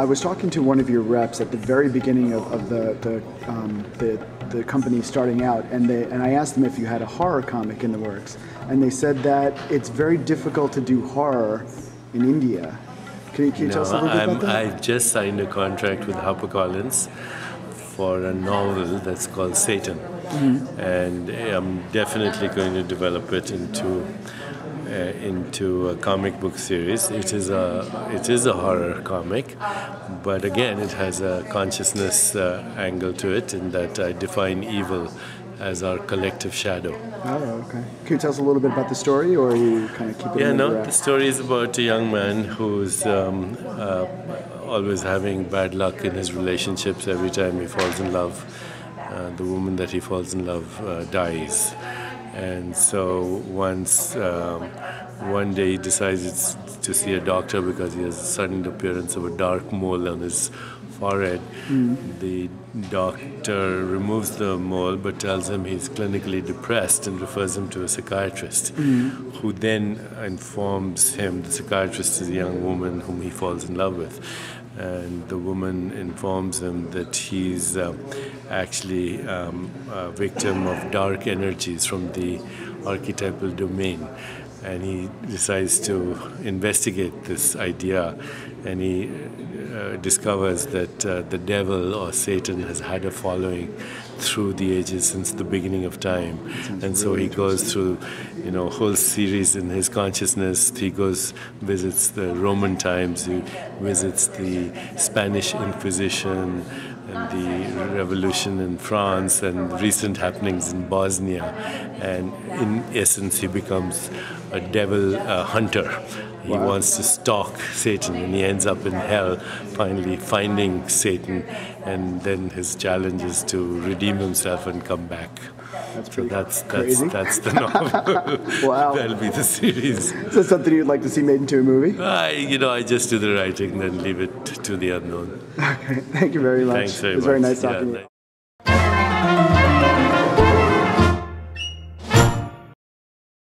I was talking to one of your reps at the very beginning of the company starting out, and I asked them if you had a horror comic in the works, and they said that it's very difficult to do horror in India. Can you tell us a little bit about that? I've just signed a contract with HarperCollins for a novel that's called Satan, and I'm definitely going to develop it into a comic book series. It is a horror comic, but again, it has a consciousness angle to it, in that I define evil as our collective shadow. Oh, okay. Can you tell us a little bit about the story, or are you kind of keep it? Yeah, no. The story is about a young man who's always having bad luck in his relationships. Every time he falls in love, the woman that he falls in love dies. And so one day he decides to see a doctor because he has a sudden appearance of a dark mole on his forehead. The doctor removes the mole but tells him he's clinically depressed and refers him to a psychiatrist, who then informs him the psychiatrist is a young woman whom he falls in love with. And the woman informs him that he's actually a victim of dark energies from the archetypal domain. And he decides to investigate this idea, and he discovers that the devil or Satan has had a following through the ages since the beginning of time. And so he goes through, a whole series in his consciousness. He visits the Roman times, he visits the Spanish Inquisition and the revolution in France and recent happenings in Bosnia. And in essence, he becomes a devil hunter. He wants to stalk Satan, and he ends up in hell, finally finding Satan, and then his challenge is to redeem himself and come back. That's the novel. Wow. That'll be the series. Is that something you'd like to see made into a movie? I just do the writing, then leave it to the unknown. Okay, thank you very much. Thanks very much. It was very nice talking to you.